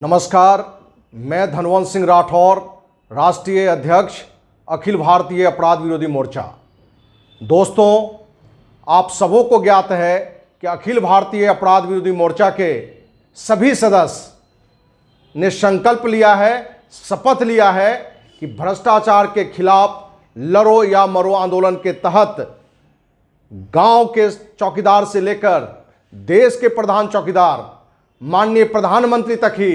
नमस्कार, मैं धनवंत सिंह राठौर, राष्ट्रीय अध्यक्ष अखिल भारतीय अपराध विरोधी मोर्चा। दोस्तों, आप सबों को ज्ञात है कि अखिल भारतीय अपराध विरोधी मोर्चा के सभी सदस्य ने संकल्प लिया है, शपथ लिया है कि भ्रष्टाचार के खिलाफ लड़ो या मरो आंदोलन के तहत गांव के चौकीदार से लेकर देश के प्रधान चौकीदार, माननीय प्रधानमंत्री तक ही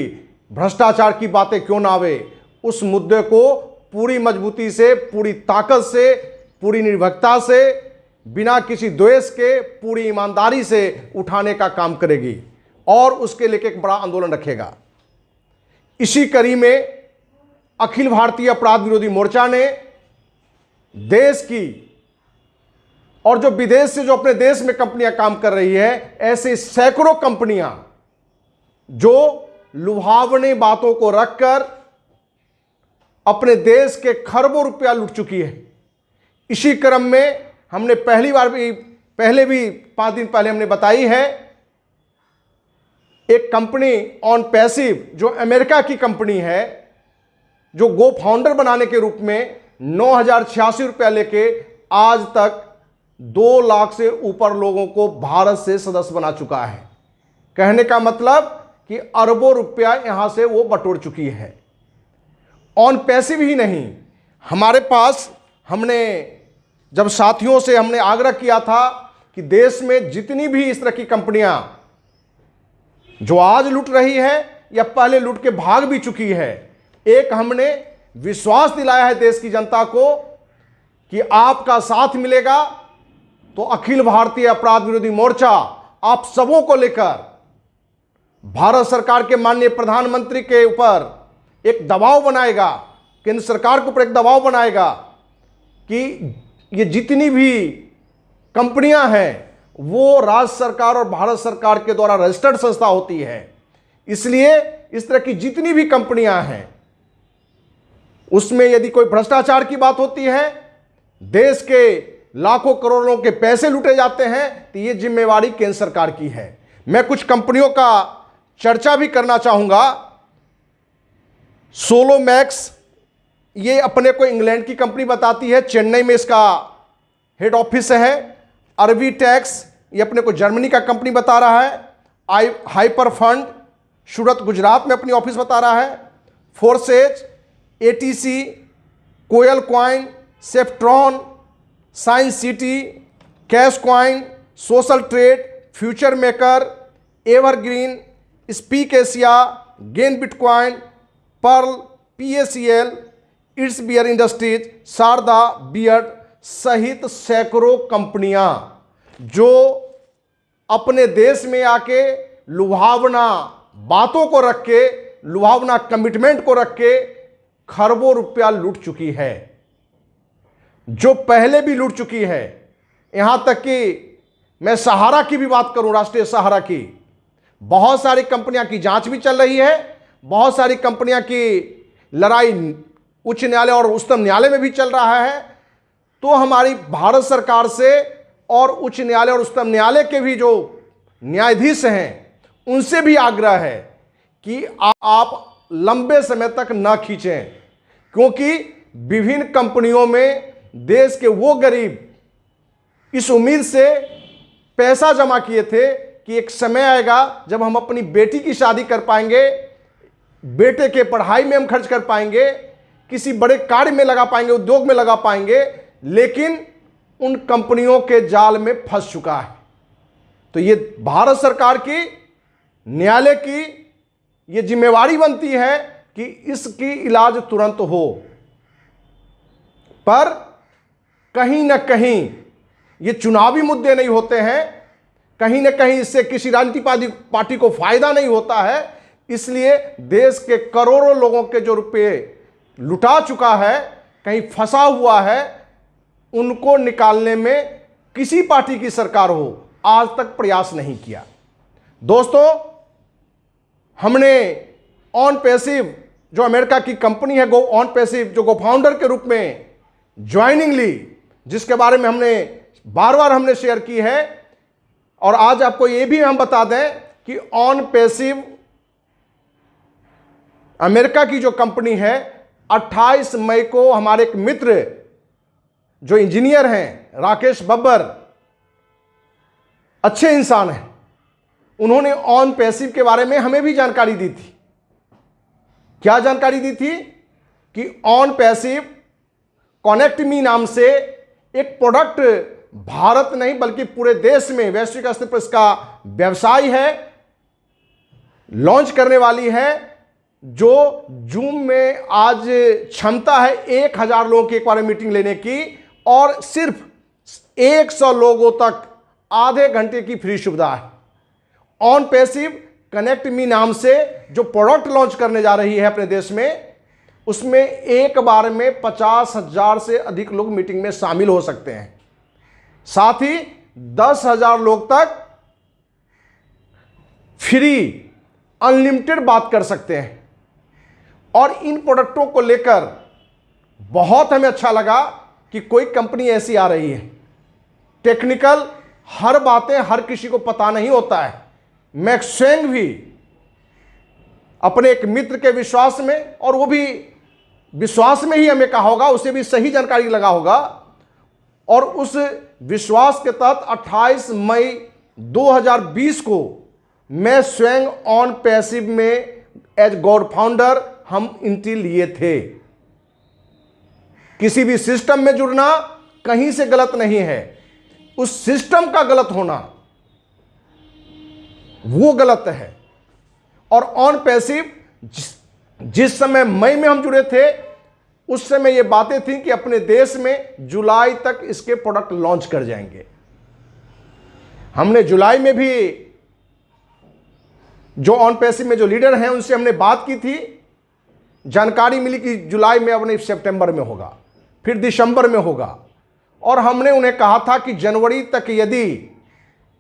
भ्रष्टाचार की बातें क्यों ना आवे, उस मुद्दे को पूरी मजबूती से, पूरी ताकत से, पूरी निर्भीकता से, बिना किसी द्वेष के, पूरी ईमानदारी से उठाने का काम करेगी और उसके लेकर एक बड़ा आंदोलन रखेगा। इसी कड़ी में अखिल भारतीय अपराध विरोधी मोर्चा ने देश की और जो विदेश से जो अपने देश में कंपनियां काम कर रही है, ऐसे सैकड़ों कंपनियां जो लुभावनी बातों को रखकर अपने देश के खरबों रुपया लूट चुकी है। इसी क्रम में हमने पहले भी 5 दिन पहले हमने बताई है, एक कंपनी ऑन पैसिव जो अमेरिका की कंपनी है, जो गो फाउंडर बनाने के रूप में 9,086 रुपया लेके आज तक 2 लाख से ऊपर लोगों को भारत से सदस्य बना चुका है। कहने का मतलब कि अरबों रुपया यहां से वो बटोर चुकी है। ऑन पैसिव ही नहीं, हमारे पास हमने जब साथियों से हमने आग्रह किया था कि देश में जितनी भी इस तरह की कंपनियां जो आज लूट रही है या पहले लूट के भाग भी चुकी है, एक हमने विश्वास दिलाया है देश की जनता को कि आपका साथ मिलेगा, तो अखिल भारतीय अपराध विरोधी मोर्चा आप सबों को लेकर भारत सरकार के माननीय प्रधानमंत्री के ऊपर एक दबाव बनाएगा, केंद्र सरकार के ऊपर एक दबाव बनाएगा कि ये जितनी भी कंपनियां हैं वो राज्य सरकार और भारत सरकार के द्वारा रजिस्टर्ड संस्था होती है। इसलिए इस तरह की जितनी भी कंपनियां हैं उसमें यदि कोई भ्रष्टाचार की बात होती है, देश के लाखों करोड़ों के पैसे लूटे जाते हैं, तो ये जिम्मेवारी केंद्र सरकार की है। मैं कुछ कंपनियों का चर्चा भी करना चाहूंगा। सोलोमैक्स, ये अपने को इंग्लैंड की कंपनी बताती है, चेन्नई में इसका हेड ऑफिस है। अरबीटेक्स, ये अपने को जर्मनी का कंपनी बता रहा है। हाइपर फंड, सूरत गुजरात में अपनी ऑफिस बता रहा है। फोर्सेज, एटीसी, कोयल क्वाइन, सेफ्ट्रॉन, science city, cash coin, social trade, future maker, evergreen, speak Asia, gain bitcoin, pearl, PACL, it's beer industries, Sharda बियर्ड सहित सैकड़ों कंपनियां जो अपने देश में आके लुभावना बातों को रख के, लुभावना कमिटमेंट को रख के खरबों रुपया लूट चुकी है, जो पहले भी लूट चुकी है। यहां तक कि मैं सहारा की भी बात करूं, राष्ट्रीय सहारा की, बहुत सारी कंपनियां की जांच भी चल रही है, बहुत सारी कंपनियां की लड़ाई उच्च न्यायालय और उच्चतम न्यायालय में भी चल रहा है। तो हमारी भारत सरकार से और उच्च न्यायालय और उच्चतम न्यायालय के भी जो न्यायाधीश हैं उनसे भी आग्रह है कि आप लंबे समय तक ना खींचें, क्योंकि विभिन्न कंपनियों में देश के वो गरीब इस उम्मीद से पैसा जमा किए थे कि एक समय आएगा जब हम अपनी बेटी की शादी कर पाएंगे, बेटे के पढ़ाई में हम खर्च कर पाएंगे, किसी बड़े कार्य में लगा पाएंगे, उद्योग में लगा पाएंगे, लेकिन उन कंपनियों के जाल में फंस चुका है। तो ये भारत सरकार की, न्यायालय की ये जिम्मेवारी बनती है कि इसकी इलाज तुरंत हो। पर कहीं ना कहीं ये चुनावी मुद्दे नहीं होते हैं, कहीं ना कहीं इससे किसी राजनीतिक पार्टी को फायदा नहीं होता है, इसलिए देश के करोड़ों लोगों के जो रुपए लुटा चुका है, कहीं फंसा हुआ है, उनको निकालने में किसी पार्टी की सरकार हो आज तक प्रयास नहीं किया। दोस्तों, हमने ऑन पैसिव जो अमेरिका की कंपनी है, गो ऑन पैसिव जो गो फाउंडर के रूप में ज्वाइनिंग ली, जिसके बारे में हमने बार बार हमने शेयर की है, और आज आपको ये भी हम बता दें कि ऑन पैसिव अमेरिका की जो कंपनी है, 28 मई को हमारे एक मित्र जो इंजीनियर हैं, राकेश बब्बर, अच्छे इंसान हैं, उन्होंने ऑन पैसिव के बारे में हमें भी जानकारी दी थी। क्या जानकारी दी थी? कि ऑन पैसिव कनेक्ट मी नाम से एक प्रोडक्ट भारत नहीं बल्कि पूरे देश में वैश्विक स्तर पर इसका व्यवसाय है, लॉन्च करने वाली है, जो जूम में आज क्षमता है 1000 लोगों की एक बार मीटिंग लेने की, और सिर्फ 100 लोगों तक आधे घंटे की फ्री सुविधा है। ऑन पैसिव कनेक्ट मी नाम से जो प्रोडक्ट लॉन्च करने जा रही है अपने देश में, उसमें एक बार में 50,000 से अधिक लोग मीटिंग में शामिल हो सकते हैं। साथ ही 10,000 लोग तक फ्री अनलिमिटेड बात कर सकते हैं। और इन प्रोडक्टों को लेकर बहुत हमें अच्छा लगा कि कोई कंपनी ऐसी आ रही है। टेक्निकल हर बातें हर किसी को पता नहीं होता है। मैं स्वयं भी अपने एक मित्र के विश्वास में, और वो भी विश्वास में ही हमें कहा होगा, उसे भी सही जानकारी लगा होगा, और उस विश्वास के तहत 28 मई 2020 को मैं स्वयं ऑन पैसिव में एज गॉड फाउंडर हम एंट्री लिए थे। किसी भी सिस्टम में जुड़ना कहीं से गलत नहीं है, उस सिस्टम का गलत होना वो गलत है। और ऑन पैसिव जिस समय मई में हम जुड़े थे, उस समय ये बातें थी कि अपने देश में जुलाई तक इसके प्रोडक्ट लॉन्च कर जाएंगे। हमने जुलाई में भी जो ऑन पैसिव में जो लीडर हैं उनसे हमने बात की थी, जानकारी मिली कि जुलाई में, अब नहीं सितंबर में होगा, फिर दिसंबर में होगा। और हमने उन्हें कहा था कि जनवरी तक यदि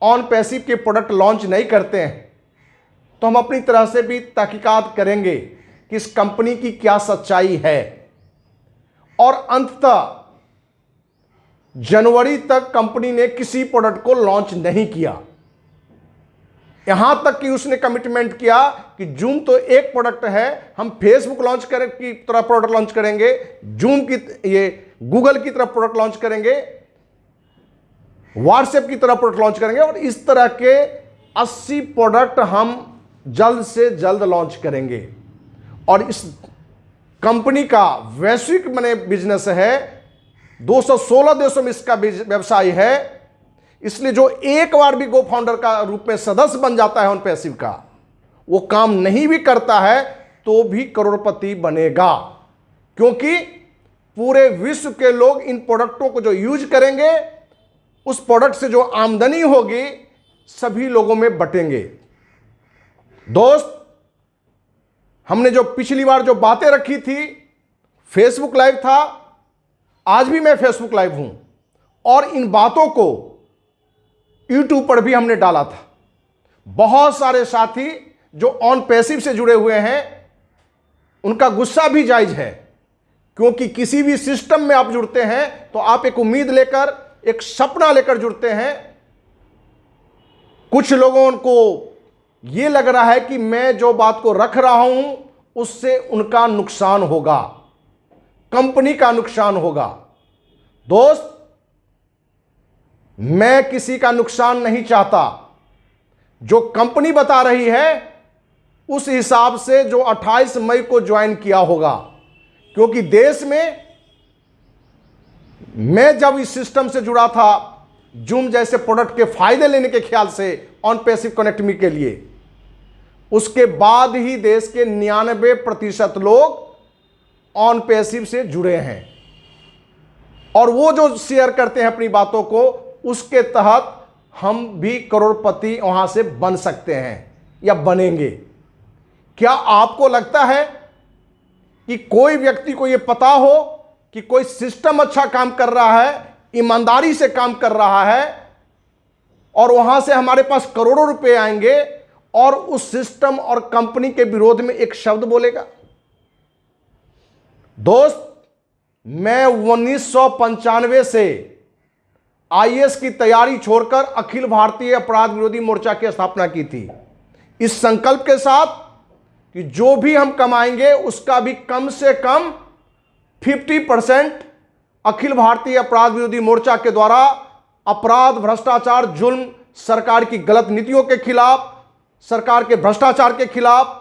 ऑन पैसिव के प्रोडक्ट लॉन्च नहीं करते हैं तो हम अपनी तरह से भी तहकीकात करेंगे कि इस कंपनी की क्या सच्चाई है। और अंततः जनवरी तक कंपनी ने किसी प्रोडक्ट को लॉन्च नहीं किया। यहां तक कि उसने कमिटमेंट किया कि जूम तो एक प्रोडक्ट है, हम फेसबुक लॉन्च करें की तरह प्रोडक्ट लॉन्च करेंगे, जूम की ये गूगल की तरह प्रोडक्ट लॉन्च करेंगे, व्हाट्सएप की तरह प्रोडक्ट लॉन्च करेंगे, और इस तरह के 80 प्रोडक्ट हम जल्द से जल्द लॉन्च करेंगे। और इस कंपनी का वैश्विक बने बिजनेस है, 216 देशों में इसका व्यवसाय है। इसलिए जो एक बार भी गो फाउंडर का रूप में सदस्य बन जाता है ऑन पैसिव का, वो काम नहीं भी करता है तो भी करोड़पति बनेगा, क्योंकि पूरे विश्व के लोग इन प्रोडक्टों को जो यूज करेंगे, उस प्रोडक्ट से जो आमदनी होगी सभी लोगों में बटेंगे। दोस्त, हमने जो पिछली बार जो बातें रखी थी, फेसबुक लाइव था, आज भी मैं फेसबुक लाइव हूं, और इन बातों को यूट्यूब पर भी हमने डाला था। बहुत सारे साथी जो ऑन पैसिव से जुड़े हुए हैं, उनका गुस्सा भी जायज है, क्योंकि किसी भी सिस्टम में आप जुड़ते हैं तो आप एक उम्मीद लेकर, एक सपना लेकर जुड़ते हैं। कुछ लोगों को यह लग रहा है कि मैं जो बात को रख रहा हूं उससे उनका नुकसान होगा, कंपनी का नुकसान होगा। दोस्त, मैं किसी का नुकसान नहीं चाहता। जो कंपनी बता रही है उस हिसाब से जो 28 मई को ज्वाइन किया होगा, क्योंकि देश में मैं जब इस सिस्टम से जुड़ा था, जूम जैसे प्रोडक्ट के फायदे लेने के ख्याल से ऑन पैसिव कनेक्ट मी के लिए, उसके बाद ही देश के 99% लोग ऑन पैसिव से जुड़े हैं। और वो जो शेयर करते हैं अपनी बातों को, उसके तहत हम भी करोड़पति वहां से बन सकते हैं या बनेंगे। क्या आपको लगता है कि कोई व्यक्ति को यह पता हो कि कोई सिस्टम अच्छा काम कर रहा है, ईमानदारी से काम कर रहा है, और वहां से हमारे पास करोड़ों रुपए आएंगे, और उस सिस्टम और कंपनी के विरोध में एक शब्द बोलेगा? दोस्त, मैं 1995 से आईएएस की तैयारी छोड़कर अखिल भारतीय अपराध विरोधी मोर्चा की स्थापना की थी, इस संकल्प के साथ कि जो भी हम कमाएंगे उसका भी कम से कम 50% अखिल भारतीय अपराध विरोधी मोर्चा के द्वारा अपराध, भ्रष्टाचार, जुल्म, सरकार की गलत नीतियों के खिलाफ, सरकार के भ्रष्टाचार के खिलाफ,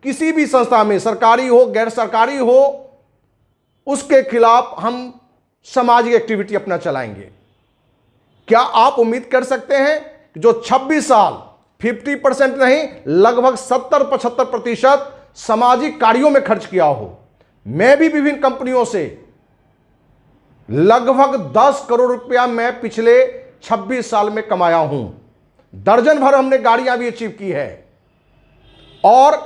किसी भी संस्था में सरकारी हो गैर सरकारी हो, उसके खिलाफ हम सामाजिक एक्टिविटी अपना चलाएंगे। क्या आप उम्मीद कर सकते हैं कि जो 26 साल 50% नहीं लगभग 70-75% सामाजिक कार्यों में खर्च किया हो। मैं भी विभिन्न कंपनियों से लगभग 10 करोड़ रुपया मैं पिछले 26 साल में कमाया हूं। दर्जन भर हमने गाड़ियां भी अचीव की है और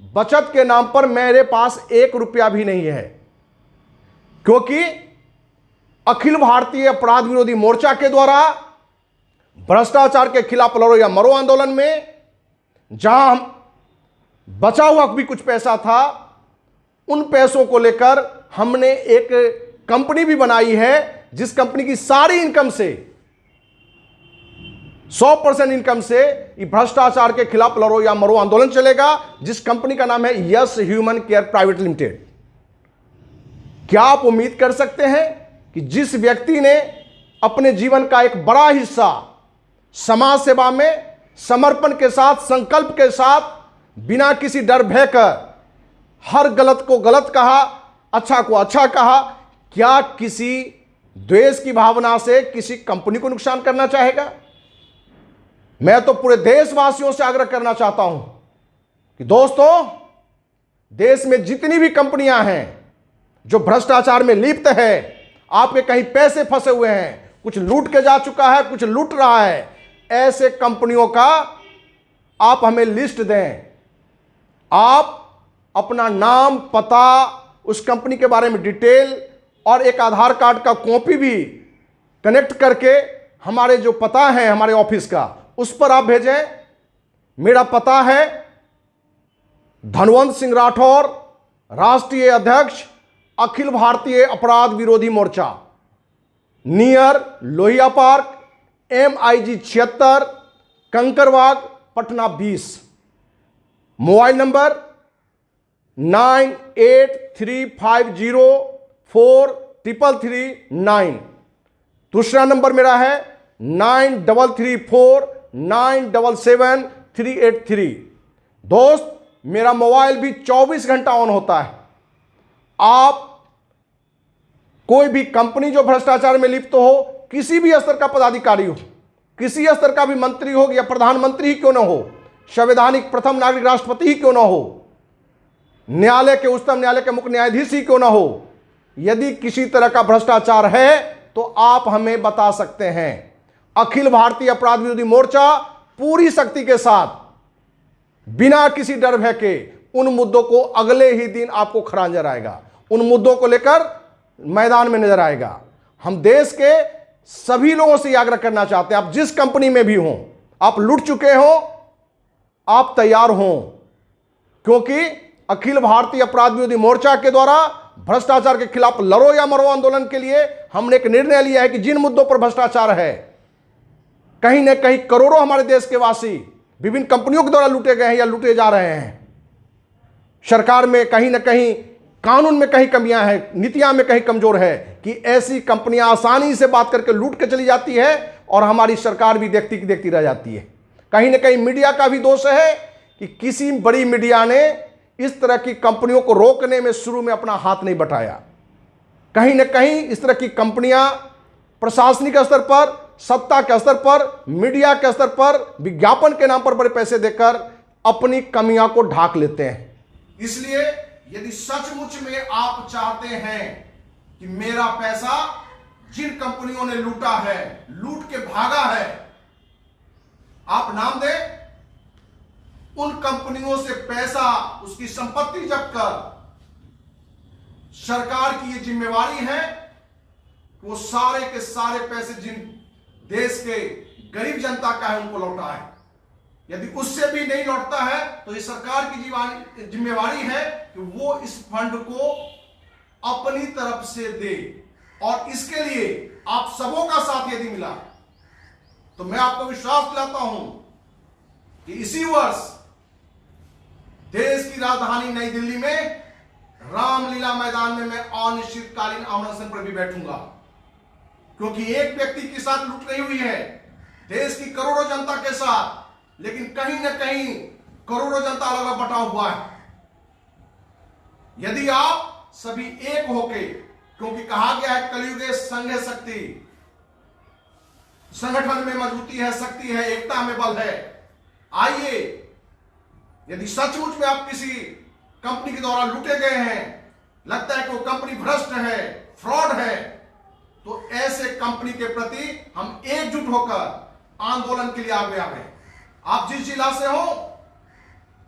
बचत के नाम पर मेरे पास 1 रुपया भी नहीं है, क्योंकि अखिल भारतीय अपराध विरोधी मोर्चा के द्वारा भ्रष्टाचार के खिलाफ लड़ो या मरो आंदोलन में जहां बचा हुआ भी कुछ पैसा था, उन पैसों को लेकर हमने एक कंपनी भी बनाई है जिस कंपनी की सारी इनकम से 100% इनकम से भ्रष्टाचार के खिलाफ लड़ो या मरो आंदोलन चलेगा, जिस कंपनी का नाम है yes human care private limited. क्या आप उम्मीद कर सकते हैं कि जिस व्यक्ति ने अपने जीवन का एक बड़ा हिस्सा समाज सेवा में समर्पण के साथ, संकल्प के साथ, बिना किसी डर भय कर हर गलत को गलत कहा, अच्छा को अच्छा कहा, क्या किसी द्वेष की भावना से किसी कंपनी को नुकसान करना चाहेगा? मैं तो पूरे देशवासियों से आग्रह करना चाहता हूं कि दोस्तों, देश में जितनी भी कंपनियां हैं जो भ्रष्टाचार में लिप्त है, आपके कहीं पैसे फंसे हुए हैं, कुछ लूट के जा चुका है, कुछ लूट रहा है, ऐसे कंपनियों का आप हमें लिस्ट दें। आप अपना नाम, पता, उस कंपनी के बारे में डिटेल और एक आधार कार्ड का कॉपी भी कनेक्ट करके हमारे जो पता है हमारे ऑफिस का, उस पर आप भेजें। मेरा पता है धनवंत सिंह राठौर, राष्ट्रीय अध्यक्ष, अखिल Bharatiya Apradh Virodhi Morcha, near Lohia park, MIG 76, Kankarbagh, Patna 20। Mobile number 9835043339। दूसरा नंबर मेरा है 9334977383। दोस्त, मेरा मोबाइल भी 24 घंटा ऑन होता है। आप कोई भी कंपनी जो भ्रष्टाचार में लिप्त हो, किसी भी स्तर का पदाधिकारी हो, किसी स्तर का भी मंत्री हो या प्रधानमंत्री ही क्यों ना हो, संवैधानिक प्रथम नागरिक राष्ट्रपति ही क्यों ना हो, न्यायालय के उच्चतम न्यायालय के मुख्य न्यायाधीश ही क्यों ना हो, यदि किसी तरह का भ्रष्टाचार है तो आप हमें बता सकते हैं। अखिल भारतीय अपराध विरोधी मोर्चा पूरी शक्ति के साथ, बिना किसी डर भय के उन मुद्दों को अगले ही दिन आपको खरा नजर आएगा, उन मुद्दों को लेकर मैदान में नजर आएगा। हम देश के सभी लोगों से आग्रह करना चाहते हैं, आप जिस कंपनी में भी हों, आप लूट चुके हो, आप तैयार हों, क्योंकि अखिल भारतीय अपराध विरोधी मोर्चा के द्वारा भ्रष्टाचार के खिलाफ लड़ो या मरो आंदोलन के लिए हमने एक निर्णय लिया है कि जिन मुद्दों पर भ्रष्टाचार है, कहीं ना कहीं करोड़ों हमारे देश के वासी विभिन्न कंपनियों के द्वारा लूटे गए हैं या लूटे जा रहे हैं, सरकार में कहीं ना कहीं, कानून में कहीं कमियां हैं, नीतियां में कहीं कमजोर है, कि ऐसी कंपनियां आसानी से बात करके लूट के चली जाती है और हमारी सरकार भी देखती की देखती रह जाती है। कहीं ना कहीं मीडिया का भी दोष है कि किसी बड़ी मीडिया ने इस तरह की कंपनियों को रोकने में शुरू में अपना हाथ नहीं बटाया। कहीं ना कहीं इस तरह की कंपनियां प्रशासनिक स्तर पर, सत्ता के स्तर पर, मीडिया के स्तर पर विज्ञापन के नाम पर बड़े पैसे देकर अपनी कमियां को ढाक लेते हैं। इसलिए यदि सचमुच में आप चाहते हैं कि मेरा पैसा जिन कंपनियों ने लूटा है, लूट के भागा है, आप नाम दें, उन कंपनियों से पैसा, उसकी संपत्ति जब्त कर, सरकार की यह जिम्मेवारी है कि वो सारे के सारे पैसे जिन देश के गरीब जनता का है उनको लौटाए। यदि उससे भी नहीं लौटता है तो ये सरकार की जिम्मेवारी है कि वो इस फंड को अपनी तरफ से दे, और इसके लिए आप सबों का साथ यदि मिला तो मैं आपको विश्वास दिलाता हूं कि इसी वर्ष देश की राजधानी नई दिल्ली में रामलीला मैदान में मैं अनिश्चितकालीन अनशन पर भी बैठूंगा, क्योंकि एक व्यक्ति के साथ लूट नहीं हुई है, देश की करोड़ों जनता के साथ, लेकिन कहीं ना कहीं करोड़ों जनता अलग बटा हुआ है। यदि आप सभी एक होके, क्योंकि कहा गया है कलयुगे संघ है शक्ति, संगठन में मजबूती है, शक्ति है, एकता में बल है। आइए, यदि सचमुच में आप किसी कंपनी के द्वारा लूटे गए हैं, लगता है कि वो कंपनी भ्रष्ट है, फ्रॉड है, तो ऐसे कंपनी के प्रति हम एकजुट होकर आंदोलन के लिए आगे आवे। आप जिस जिला से हो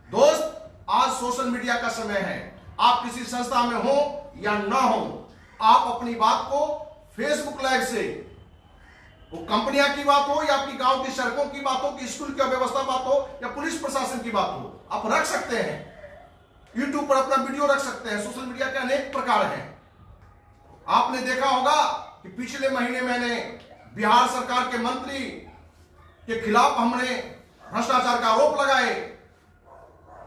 दोस्त, आज सोशल मीडिया का समय है। आप किसी संस्था में हो या ना हो, आप अपनी बात को फेसबुक लाइव से, वो कंपनियां की बात हो या आपकी गांव की सड़कों की बात हो, कि स्कूल की व्यवस्था बात हो या पुलिस प्रशासन की बात हो, आप रख सकते हैं। यूट्यूब पर अपना वीडियो रख सकते हैं। सोशल मीडिया के अनेक प्रकार हैं। आपने देखा होगा कि पिछले महीने मैंने बिहार सरकार के मंत्री के खिलाफ हमने भ्रष्टाचार का आरोप लगाए,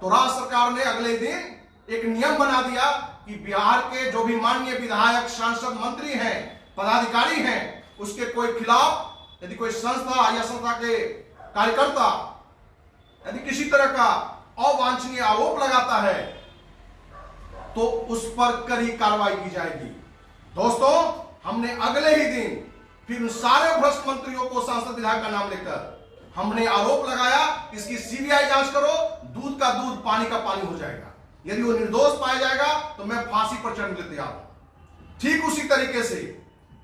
तो राज्य सरकार ने अगले दिन एक नियम बना दिया कि बिहार के जो भी माननीय विधायक, सांसद, मंत्री हैं, पदाधिकारी हैं, उसके कोई खिलाफ यदि कोई संस्था या संस्था के कार्यकर्ता यदि किसी तरह का अवांछनीय आरोप लगाता है तो उस पर कड़ी कार्रवाई की जाएगी। दोस्तों, हमने अगले ही दिन फिर उन सारे भ्रष्ट मंत्रियों को, सांसद, विधायक का नाम लेकर हमने आरोप लगाया, इसकी सीबीआई जांच करो, दूध का दूध, पानी का पानी हो जाएगा। यदि वो निर्दोष पाया जाएगा तो मैं फांसी पर चढ़ने के लिए तैयार हूं। ठीक उसी तरीके से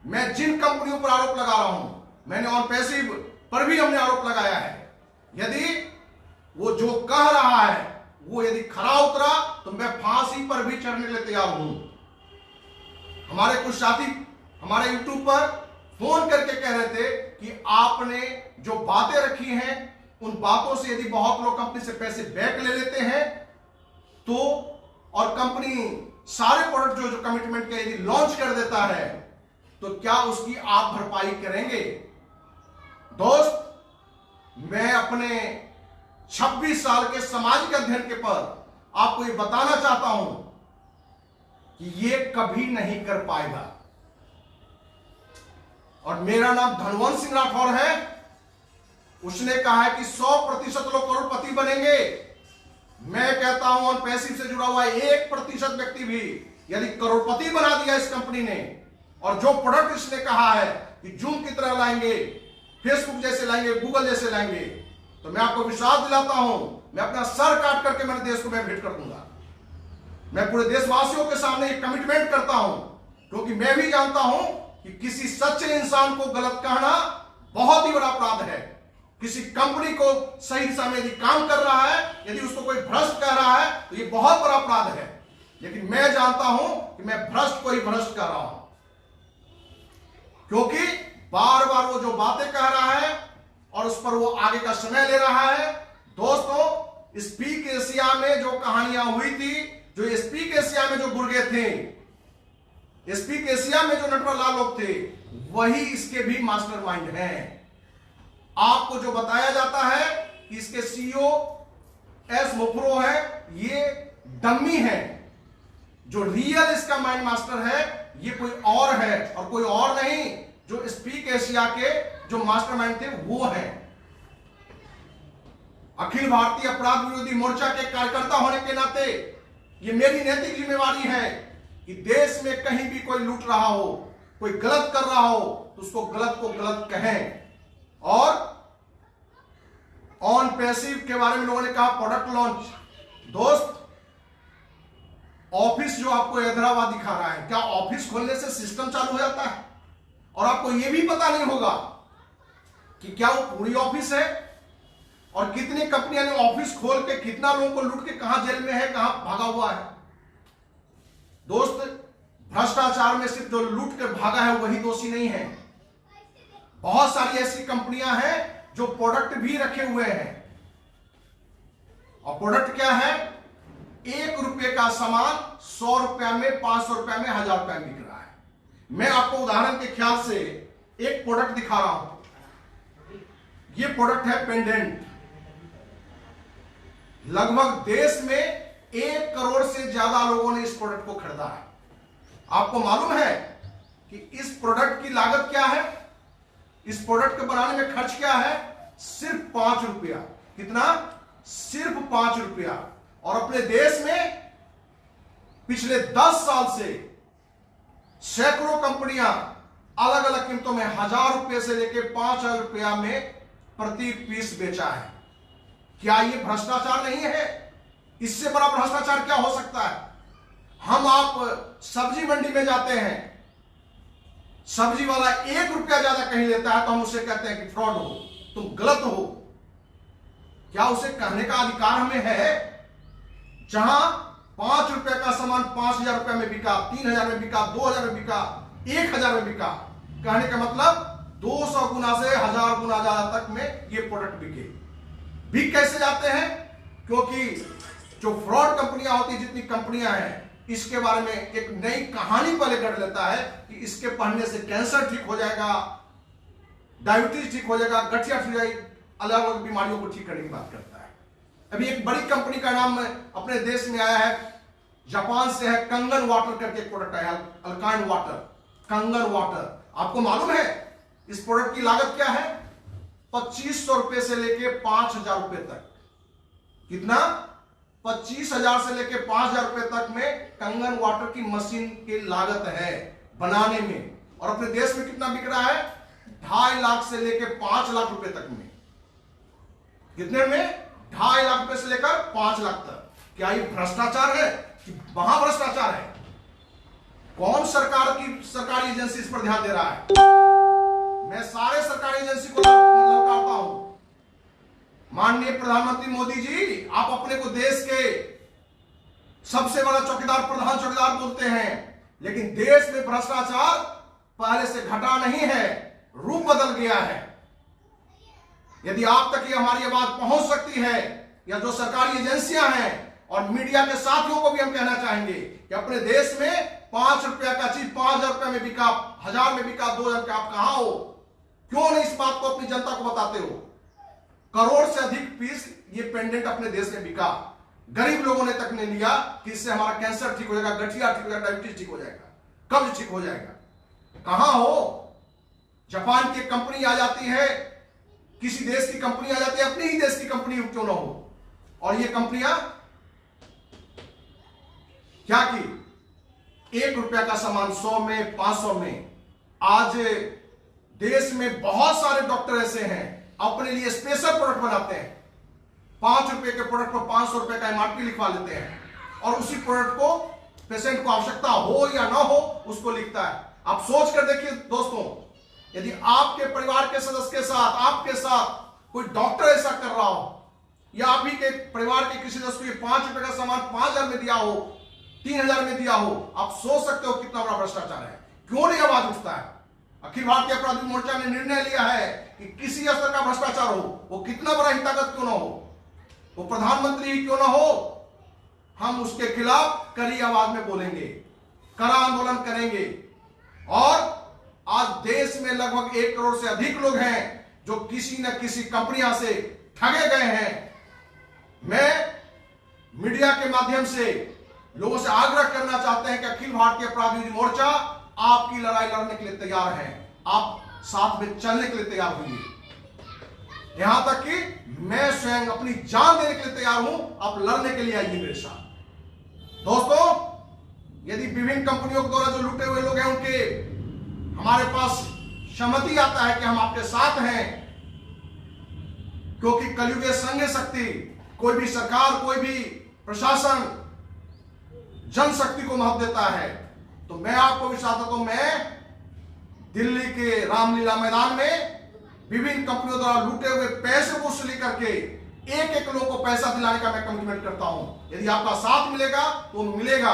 मैं जिन कंपनियों पर आरोप लगा रहा हूं, मैंने ऑन पैसिव पर भी हमने आरोप लगाया है। यदि वो जो कह रहा है वो यदि खरा उतरा तो मैं फांसी पर भी चढ़ने के लिए तैयार हूं। हमारे कुछ साथी हमारे यूट्यूब पर फोन करके कह रहे थे कि आपने जो बातें रखी हैं उन बातों से यदि बहुत लोग कंपनी से पैसे बैक ले लेते हैं तो, और कंपनी सारे प्रोडक्ट जो कमिटमेंट के यदि लॉन्च कर देता है तो क्या उसकी आप भरपाई करेंगे? दोस्त, मैं अपने 26 साल के सामाजिक अध्ययन के पर आपको ये बताना चाहता हूं कि ये कभी नहीं कर पाएगा। और मेरा नाम धनवंत सिंह राठौर है। उसने कहा है कि 100% लोग करोड़पति बनेंगे। मैं कहता हूं ऑन पैसिव से जुड़ा हुआ 1% व्यक्ति भी यदि करोड़पति बना दिया इस कंपनी ने, और जो प्रोडक्ट इसने कहा है कि जूम की तरह लाएंगे, फेसबुक जैसे लाएंगे, गूगल जैसे लाएंगे, तो मैं आपको विश्वास दिलाता हूं, मैं अपना सर काट करके मेरे देश को मैं भेंट कर दूंगा। मैं पूरे देशवासियों के सामने एक कमिटमेंट करता हूं, क्योंकि मैं भी जानता हूं कि किसी सच्चे इंसान को गलत कहना बहुत ही बड़ा अपराध है। किसी कंपनी को सही दिशा में यदि काम कर रहा है, यदि उसको कोई भ्रष्ट कह रहा है तो ये बहुत बड़ा अपराध है। लेकिन मैं जानता हूं कि मैं भ्रष्ट को ही भ्रष्ट कर रहा हूं, क्योंकि बार बार वो जो बातें कह रहा है और उस पर वो आगे का समय ले रहा है। दोस्तों, स्पीक एशिया में जो कहानियां हुई थी, जो स्पीक एशिया में जो गुर्गे थे, स्पीक एशिया में जो नटवरलाल लोग थे, वही इसके भी मास्टरमाइंड हैं। आपको जो बताया जाता है कि इसके सीईओ एस मुफ्रो है, ये डम्मी है। जो रियल इसका माइंड मास्टर है ये कोई और है, और कोई और नहीं, जो स्पीक एशिया के जो मास्टरमाइंड थे वो है। अखिल भारतीय अपराध विरोधी मोर्चा के कार्यकर्ता होने के नाते ये मेरी नैतिक जिम्मेवारी है कि देश में कहीं भी कोई लूट रहा हो, कोई गलत कर रहा हो, तो उसको गलत को गलत कहें। और ऑन पैसिव के बारे में लोगों ने कहा प्रोडक्ट लॉन्च। दोस्त, ऑफिस जो आपको हैदराबाद दिखा रहा है, क्या ऑफिस खोलने से सिस्टम चालू हो जाता है? और आपको यह भी पता नहीं होगा कि क्या वो पूरी ऑफिस है और कितनी कंपनियां ने ऑफिस खोल के कितना लोगों को लूट के कहां जेल में है, कहां भागा हुआ है। दोस्त, भ्रष्टाचार में सिर्फ जो लूट कर भागा है वही दोषी नहीं है। बहुत सारी ऐसी कंपनियां हैं जो प्रोडक्ट भी रखे हुए हैं, और प्रोडक्ट क्या है? 1 रुपये का सामान 100 रुपया में, 500 रुपया में, 1000 रुपया में बिक रहा है। मैं आपको उदाहरण के ख्याल से एक प्रोडक्ट दिखा रहा हूं। ये प्रोडक्ट है पेंडेंट। लगभग देश में 1 करोड़ से ज्यादा लोगों ने इस प्रोडक्ट को खरीदा है। आपको मालूम है कि इस प्रोडक्ट की लागत क्या है? इस प्रोडक्ट को बनाने में खर्च क्या है? सिर्फ 5 रुपया। कितना? सिर्फ 5 रुपया। और अपने देश में पिछले 10 साल से सैकड़ों कंपनियां अलग अलग कीमतों में 1000 रुपए से लेकर 5000 रुपया में प्रति पीस बेचा है। क्या यह भ्रष्टाचार नहीं है? इससे बड़ा भ्रष्टाचार क्या हो सकता है? हम आप सब्जी मंडी में जाते हैं, सब्जी वाला 1 रुपया ज्यादा कहीं लेता है तो हम उसे कहते हैं कि फ्रॉड हो, तुम गलत हो। क्या उसे कहने का अधिकार हमें है? जहां 5 रुपए का सामान 5000 रुपए में बिका, 3000 में बिका, 2000 में बिका, 1000 में बिका, कहने का मतलब 200 गुना से 1000 गुना ज्यादा तक में ये प्रोडक्ट बिके। बिक कैसे जाते हैं? क्योंकि जो फ्रॉड कंपनियां होती, जितनी कंपनियां हैं, इसके बारे में एक नई कहानी पहले गढ़ लेता है कि इसके पहनने से कैंसर ठीक हो जाएगा, डायबिटीज ठीक हो जाएगा, गठिया ठीक हो जाएगी, अलग अलग बीमारियों को ठीक करने की बात करता है। अभी एक बड़ी कंपनी का नाम अपने देश में आया है, जापान से है, कंगन वाटर करके एक प्रोडक्ट आया, अल्काइन वाटर, कंगन वाटर। आपको मालूम है इस प्रोडक्ट की लागत क्या है? 2500 रुपए से लेके 5000 रुपए तक। कितना? 25,000 से लेके 5000 रुपए तक में कंगन वाटर की मशीन की लागत है बनाने में। और अपने देश में कितना बिक रहा है? 2.5 लाख से लेके 5 लाख रुपए तक में। कितने में? 2.5 लाख रुपए से लेकर 5 लाख तक। क्या ये भ्रष्टाचार है कि महाभ्रष्टाचार है? कौन सरकारी एजेंसी इस पर ध्यान दे रहा है? मैं सारे सरकारी एजेंसी को ललकारता हूं। माननीय प्रधानमंत्री मोदी जी, आप अपने को देश के सबसे बड़ा चौकीदार, प्रधान चौकीदार बोलते हैं, लेकिन देश में भ्रष्टाचार पहले से घटा नहीं है, रूप बदल गया है। यदि आप तक ये हमारी आवाज पहुंच सकती है, या जो सरकारी एजेंसियां हैं और मीडिया के साथियों को भी हम कहना चाहेंगे कि अपने देश में 5 रुपया का चीज 5000 रुपया में बिका, 1000 में बिका, 2000 का, आप कहां हो? क्यों नहीं इस बात को अपनी जनता को बताते हो? करोड़ से अधिक पीस ये पेंडेंट अपने देश में बिका, गरीब लोगों ने तक नहीं लिया कि इससे हमारा कैंसर ठीक हो जाएगा, गठिया ठीक हो जाएगा, डायबिटीज ठीक हो जाएगा, कब्ज ठीक हो जाएगा। कहां हो? जापान की कंपनी आ जाती है, किसी देश की कंपनी आ जाती है, अपने ही देश की कंपनी क्यों ना हो, और ये कंपनियां क्या की? 1 रुपया का सामान 100 में, 500 में। आज देश में बहुत सारे डॉक्टर ऐसे हैं अपने लिए स्पेशल प्रोडक्ट बनाते हैं, 5 रुपए के प्रोडक्ट पर 500 रुपए का एमआरपी लिखवा लेते हैं, और उसी प्रोडक्ट को पेशेंट को आवश्यकता हो या ना हो उसको लिखता है। आप सोच कर देखिए दोस्तों, यदि आपके परिवार के सदस्य के साथ, आपके साथ कोई डॉक्टर ऐसा कर रहा हो, या आप ही के परिवार के किसी सदस्य को ये 5 रुपए का सामान 5000 में दिया हो, 3000 में दिया हो, आप सोच सकते हो कितना बड़ा भ्रष्टाचार है। क्यों नहीं आवाज उठता है? अखिल भारतीय अपराधी मोर्चा ने निर्णय लिया है कि किसी स्तर का भ्रष्टाचार हो, वो कितना बड़ा हितागत क्यों ना हो, वो प्रधानमंत्री ही क्यों ना हो, हम उसके खिलाफ कड़ी आवाज में बोलेंगे, कड़ा आंदोलन करेंगे। और आज देश में लगभग 1 करोड़ से अधिक लोग हैं जो किसी न किसी कंपनियां से ठगे गए हैं। मैं मीडिया के माध्यम से लोगों से आग्रह करना चाहते हैं कि अखिल भारतीय अपराधी मोर्चा आपकी लड़ाई लड़ने के लिए तैयार है, आप साथ में चलने के लिए तैयार होइए। यहां तक कि मैं स्वयं अपनी जान देने के लिए तैयार हूं, आप लड़ने के लिए आइए मेरे साथ। दोस्तों, यदि विभिन्न कंपनियों के द्वारा जो लूटे हुए लोग हैं उनके हमारे पास सहमति आता है कि हम आपके साथ हैं, क्योंकि कलयुगे संघ शक्ति, कोई भी सरकार, कोई भी प्रशासन जनशक्ति को महत्व देता है। तो मैं आपको विश्वास देता हूं, मैं दिल्ली के रामलीला मैदान में विभिन्न कंपनियों द्वारा लूटे हुए पैसे को वसूली करके एक एक लोगों को पैसा दिलाने का मैं कमिटमेंट करता हूं। यदि आपका साथ मिलेगा तो मिलेगा।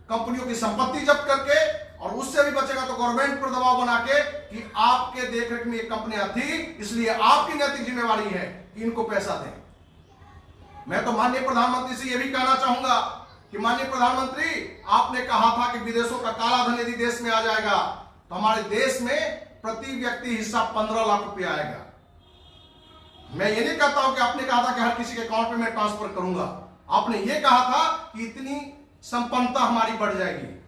कंपनियों की संपत्ति जब्त करके, और उससे भी बचेगा तो गवर्नमेंट पर दबाव बना के कि आपके देखरेख में ये कंपनियां थी, इसलिए आपकी नैतिक जिम्मेवारी है कि इनको पैसा दें। मैं तो माननीय प्रधानमंत्री से यह भी कहना चाहूंगा कि माननीय प्रधानमंत्री, आपने कहा था कि विदेशों का काला धन यदि देश में आ जाएगा तो हमारे देश में प्रति व्यक्ति हिस्सा 15 लाख रुपया आएगा। मैं ये नहीं कहता हूं कि आपने कहा था कि हर किसी के अकाउंट में मैं ट्रांसफर करूंगा। आपने ये कहा था कि इतनी संपन्नता हमारी बढ़ जाएगी।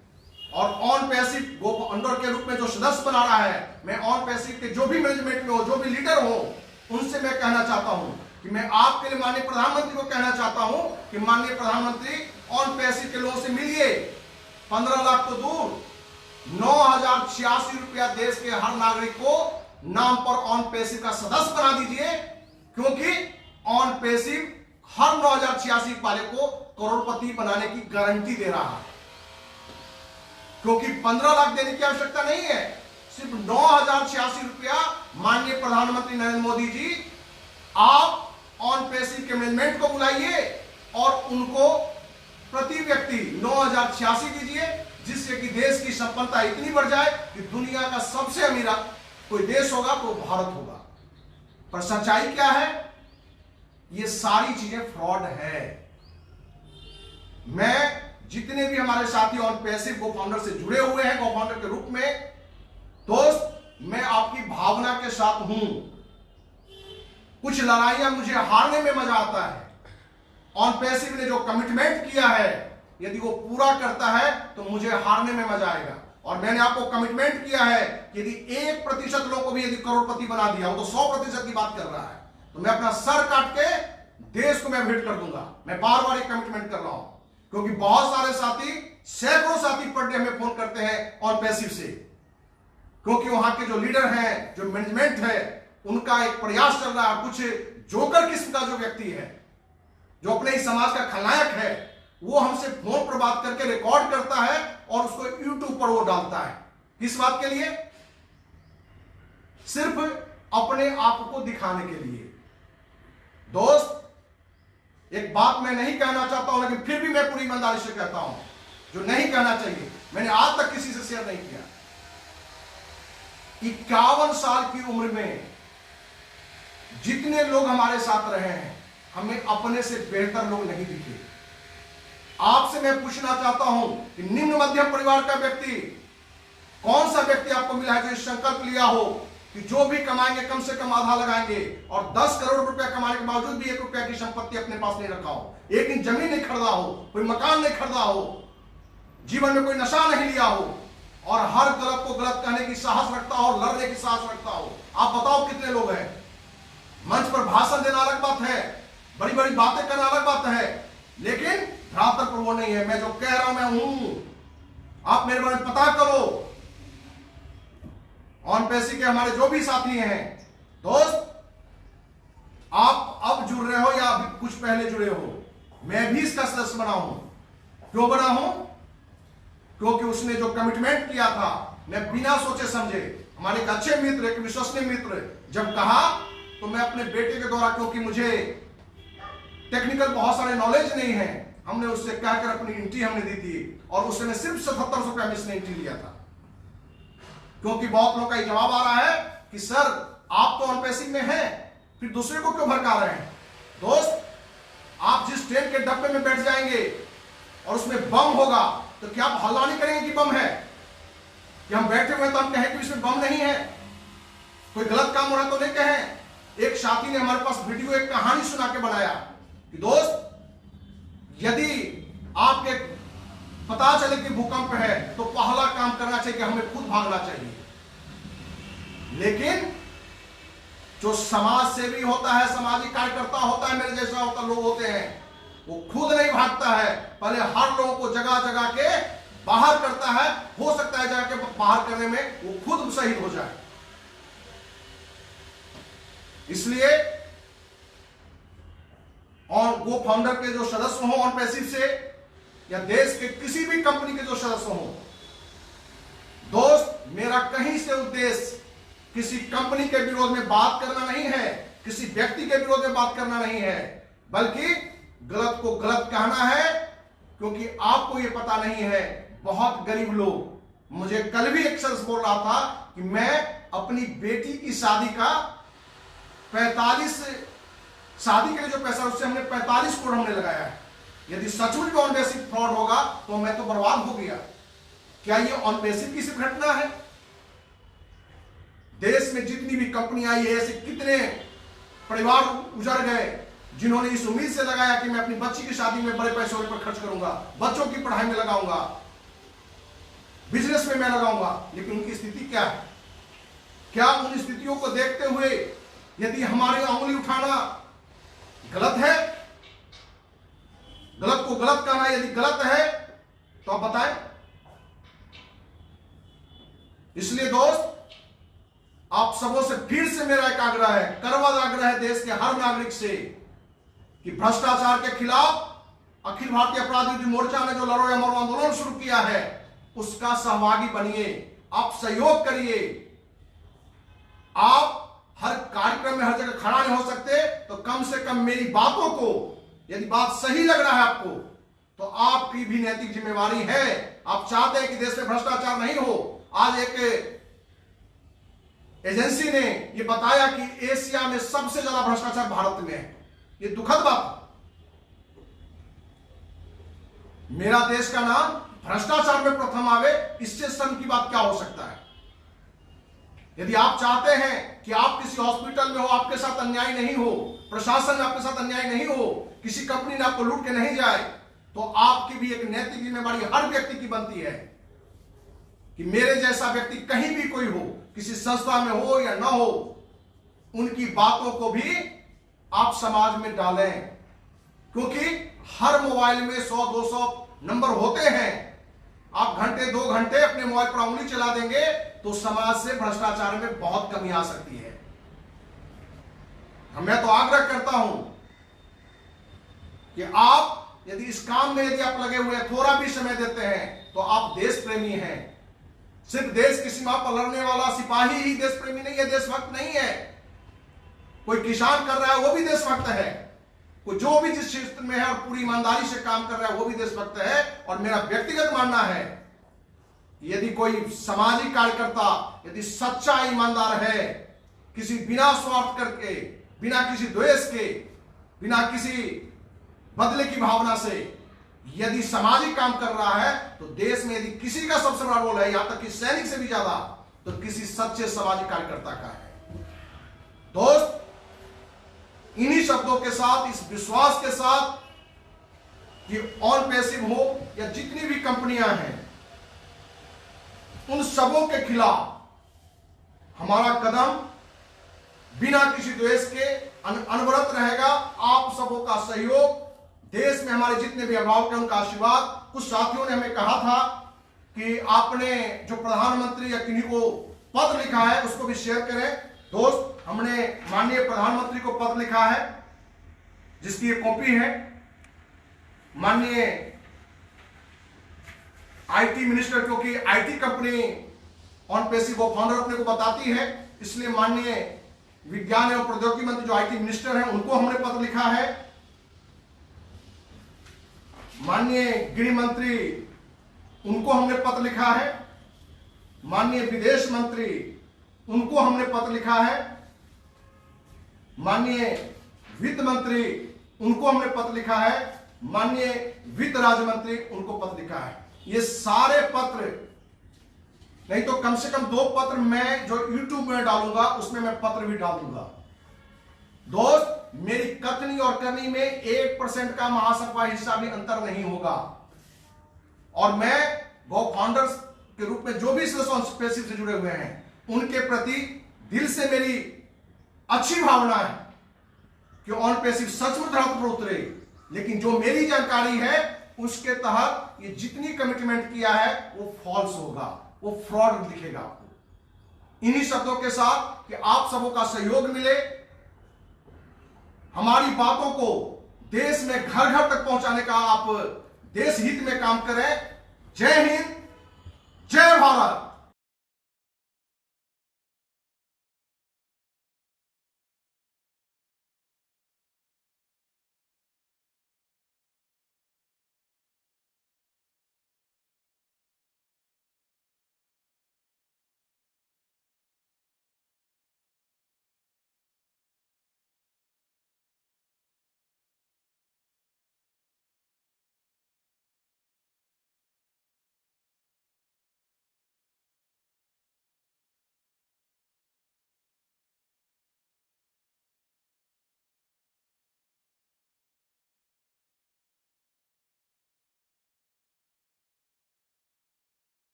और ऑन पैसिव गो फाउंडर के रूप में जो सदस्य बना रहा है, मैं ऑन पैसिव के जो भी मैनेजमेंट में हो, जो भी लीडर हो, उनसे मैं कहना चाहता हूं कि मैं आपके लिए माननीय प्रधानमंत्री को कहना चाहता हूं कि माननीय प्रधानमंत्री, ऑन पैसिव के लोगों से मिलिए। 15 लाख तो दूर, 9,086 रुपया देश के हर नागरिक को नाम पर ऑन पैसिव का सदस्य बना दीजिए, क्योंकि ऑन पैसिव हर 9,086 वाले को करोड़पति बनाने की गारंटी दे रहा है। क्योंकि 15 लाख देने की आवश्यकता नहीं है, सिर्फ 9,086 रुपया। माननीय प्रधानमंत्री नरेंद्र मोदी जी, आप ऑन पैसिव के मैनेजमेंट को बुलाइए और उनको प्रति व्यक्ति 9,086 दीजिए, जिससे कि देश की संपन्नता इतनी बढ़ जाए कि दुनिया का सबसे अमीर कोई देश होगा तो भारत होगा। पर सच्चाई क्या है? ये सारी चीजें फ्रॉड है। मैं जितने भी हमारे साथी ऑन पैसिव गो फाउंडर से जुड़े हुए हैं, गो फाउंडर के रूप में, दोस्त, मैं आपकी भावना के साथ हूं। कुछ लड़ाइयां मुझे हारने में मजा आता है। ऑन पैसिव ने जो कमिटमेंट किया है, यदि वो पूरा करता है तो मुझे हारने में मजा आएगा। और मैंने आपको कमिटमेंट किया है कि यदि 1% लोगों को भी यदि करोड़पति बना दिया, वो तो 100% की बात कर रहा है, तो मैं अपना सर काट के देश को मैं भेंट कर दूंगा। मैं बार बार एक कमिटमेंट कर रहा हूं, क्योंकि बहुत सारे साथी, सैकड़ों साथी पर डे हमें फोन करते हैं ऑन पैसिव से, क्योंकि वहां के जो लीडर हैं, जो मैनेजमेंट है, उनका एक प्रयास चल रहा है। कुछ जोकर किस्म का जो व्यक्ति है, जो अपने ही समाज का खलनायक है, वो हमसे फोन पर बात करके रिकॉर्ड करता है और उसको यूट्यूब पर वो डालता है। किस बात के लिए? सिर्फ अपने आप को दिखाने के लिए। दोस्त, एक बात मैं नहीं कहना चाहता हूं, लेकिन फिर भी मैं पूरी ईमानदारी से कहता हूं, जो नहीं कहना चाहिए, मैंने आज तक किसी से शेयर नहीं किया। 51 साल की उम्र में जितने लोग हमारे साथ रहे हैं, हमें अपने से बेहतर लोग नहीं दिखे। आपसे मैं पूछना चाहता हूं कि निम्न मध्यम परिवार का व्यक्ति, कौन सा व्यक्ति आपको मिला है जो इस संकल्प लिया हो कि जो भी कमाएंगे कम से कम आधा लगाएंगे, और 10 करोड़ रुपया कमाने के बावजूद भी 1 रुपया की संपत्ति अपने पास नहीं रखा हो, एक दिन जमीन नहीं खरीदा हो, कोई मकान नहीं खरीदा हो, जीवन में कोई नशा नहीं लिया हो, और हर गलत को गलत कहने की साहस रखता हो, लड़ने की साहस रखता हो। आप बताओ कितने लोग हैं? मंच पर भाषण देना अलग बात है, बड़ी बड़ी बातें करना अलग बात है, लेकिन धरातल पर वो नहीं है। मैं जो कह रहा हूं मैं हूं, आप मेरे बारे में पता करो। ऑन पैसिव के हमारे जो भी साथी हैं, दोस्त, आप अब जुड़ रहे हो या अभी कुछ पहले जुड़े हो, मैं भी इसका सदस्य बना हूं। क्यों बना हूं? क्योंकि उसने जो कमिटमेंट किया था, मैं बिना सोचे समझे, हमारे एक अच्छे मित्र, एक विश्वसनीय मित्र जब कहा, तो मैं अपने बेटे के द्वारा, क्योंकि मुझे टेक्निकल बहुत सारे नॉलेज नहीं है, हमने उससे कहकर अपनी एंट्री हमने दी थी, और उसने सिर्फ 77 रुपया में इसने एंट्री लिया था। क्योंकि बहुत लोगों का ये जवाब आ रहा है कि सर आप तो ऑन पैसिव में हैं, फिर दूसरे को क्यों भड़का रहे हैं? दोस्त, आप जिस ट्रेन के डब्बे में बैठ जाएंगे और उसमें बम होगा, तो क्या आप हल्ला नहीं करेंगे कि बम है? कि हम बैठे हुए तो हम कहें कि इसमें बम नहीं है, कोई गलत काम हो रहा तो नहीं कहें। एक साथी ने हमारे पास वीडियो, एक कहानी सुना के बनाया कि दोस्त, यदि आपके पता चले कि भूकंप है, तो पहला काम करना चाहिए कि हमें खुद भागना चाहिए। लेकिन जो समाज सेवी होता है, सामाजिक कार्यकर्ता होता है, मेरे जैसा होता लोग होते हैं, वो खुद नहीं भागता है, पहले हर लोगों को जगह जगह के बाहर करता है। हो सकता है जगह के बाहर करने में वो खुद शहीद हो जाए। इसलिए और गो फाउंडर के जो सदस्य हो ऑन पैसिव से, या देश के किसी भी कंपनी के जो सदस्य हो, दोस्त, मेरा कहीं से उद्देश्य किसी कंपनी के विरोध में बात करना नहीं है, किसी व्यक्ति के विरोध में बात करना नहीं है, बल्कि गलत को गलत कहना है। क्योंकि आपको यह पता नहीं है, बहुत गरीब लोग, मुझे कल भी एक शख्स बोल रहा था कि मैं अपनी बेटी की शादी का 45 शादी के लिए जो पैसा, उससे हमने 45 करोड़ हमने लगाया है। यदि सचमुच में ऑन पैसिव फ्रॉड होगा तो मैं तो बर्बाद हो गया। क्या ये ऑन पैसिव की सिर्फ घटना है? देश में जितनी भी कंपनी आई है, ऐसे कितने परिवार उजड़ गए, जिन्होंने इस उम्मीद से लगाया कि मैं अपनी बच्ची की शादी में बड़े पैसों पर खर्च करूंगा, बच्चों की पढ़ाई में लगाऊंगा, बिजनेस में मैं लगाऊंगा, लेकिन उनकी स्थिति क्या है? क्या उन स्थितियों को देखते हुए यदि हमारे उंगली उठाना गलत है, गलत को गलत कहना यदि गलत है तो आप बताएं। इसलिए दोस्त, आप सबों से फिर से मेरा एक आग्रह है, करवद आग्रह है देश के हर नागरिक से कि भ्रष्टाचार के खिलाफ अखिल भारतीय अपराध विरोधी मोर्चा ने जो लड़ो या मरो आंदोलन शुरू किया है उसका सहभागी बनिए, आप सहयोग करिए। आप हर कार्यक्रम में हर जगह खड़ा नहीं हो सकते तो कम से कम मेरी बातों को, यदि बात सही लग रहा है आपको, तो आपकी भी नैतिक जिम्मेवारी है। आप चाहते हैं कि देश में भ्रष्टाचार नहीं हो। आज एक एजेंसी ने यह बताया कि एशिया में सबसे ज्यादा भ्रष्टाचार भारत में है। यह दुखद बात। मेरा देश का नाम भ्रष्टाचार में प्रथम आवे, इससे शर्म की बात क्या हो सकता है? यदि आप चाहते हैं कि आप किसी हॉस्पिटल में हो, आपके साथ अन्याय नहीं हो, प्रशासन में आपके साथ अन्याय नहीं हो, किसी कंपनी ने आपको लूट के नहीं जाए, तो आपकी भी एक नैतिक जिम्मेवारी हर व्यक्ति की बनती है कि मेरे जैसा व्यक्ति कहीं भी कोई हो, किसी संस्था में हो या ना हो, उनकी बातों को भी आप समाज में डालें। क्योंकि हर मोबाइल में 100-200 नंबर होते हैं। आप घंटे 2 घंटे अपने मोबाइल पर उंगली चला देंगे तो समाज से भ्रष्टाचार में बहुत कमी आ सकती है। मैं तो आग्रह करता हूं कि आप यदि इस काम में यदि आप लगे हुए हैं, थोड़ा भी समय देते हैं, तो आप देश प्रेमी हैं। सिर्फ देश की सीमा पर लड़ने वाला सिपाही ही देश प्रेमी नहीं है, देशभक्त नहीं है। कोई किसान कर रहा है वो भी देशभक्त है, कोई जो भी जिस क्षेत्र में है और पूरी ईमानदारी से काम कर रहा है वो भी देशभक्त है। और मेरा व्यक्तिगत मानना है, यदि कोई सामाजिक कार्यकर्ता यदि सच्चा ईमानदार है, किसी बिना स्वार्थ करके, बिना किसी द्वेष के, बिना किसी बदले की भावना से यदि सामाजिक काम कर रहा है, तो देश में यदि किसी का सबसे बड़ा रोल है, यहां तक कि सैनिक से भी ज्यादा, तो किसी सच्चे सामाजिक कार्यकर्ता का है। दोस्त, इन्हीं शब्दों के साथ, इस विश्वास के साथ कि ऑन पैसिव हो या जितनी भी कंपनियां हैं, उन सबों के खिलाफ हमारा कदम बिना किसी द्वेष के अनवरत रहेगा। आप सबों का सहयोग, देश में हमारे जितने भी अभिभावक हैं उनका आशीर्वाद। कुछ साथियों ने हमें कहा था कि आपने जो प्रधानमंत्री या किन्हीं को पत्र लिखा है उसको भी शेयर करें। दोस्त, हमने माननीय प्रधानमंत्री को पत्र लिखा है जिसकी एक कॉपी है। माननीय आईटी मिनिस्टर, क्योंकि आईटी कंपनी ऑन पैसिव वो फाउंडर अपने को बताती है, इसलिए माननीय विज्ञान एवं प्रौद्योगिकी मंत्री जो आईटी मिनिस्टर हैं उनको हमने पत्र लिखा है। माननीय गृह मंत्री, उनको हमने पत्र लिखा है। माननीय विदेश मंत्री, उनको हमने पत्र लिखा है। माननीय वित्त मंत्री, उनको हमने पत्र लिखा है। माननीय वित्त राज्य मंत्री, उनको पत्र लिखा है। ये सारे पत्र, नहीं तो कम से कम 2 पत्र मैं जो YouTube में डालूंगा उसमें मैं पत्र भी डाल दूंगा। दोस्त, मेरी कथनी और करनी में 1% का महासभा हिस्सा भी अंतर नहीं होगा। और मैं गो फाउंडर्स के रूप में जो भी पैसिव से जुड़े हुए हैं उनके प्रति दिल से मेरी अच्छी भावना है कि ऑन पैसिव सचमुच धरती पर उतरे। लेकिन जो मेरी जानकारी है उसके तहत ये जितनी कमिटमेंट किया है वो फॉल्स होगा, वो फ्रॉड दिखेगा आपको। इन्हीं शब्दों के साथ कि आप सबों का सहयोग मिले, हमारी बातों को देश में घर घर तक पहुंचाने का आप देश हित में काम करें। जय हिंद, जय भारत।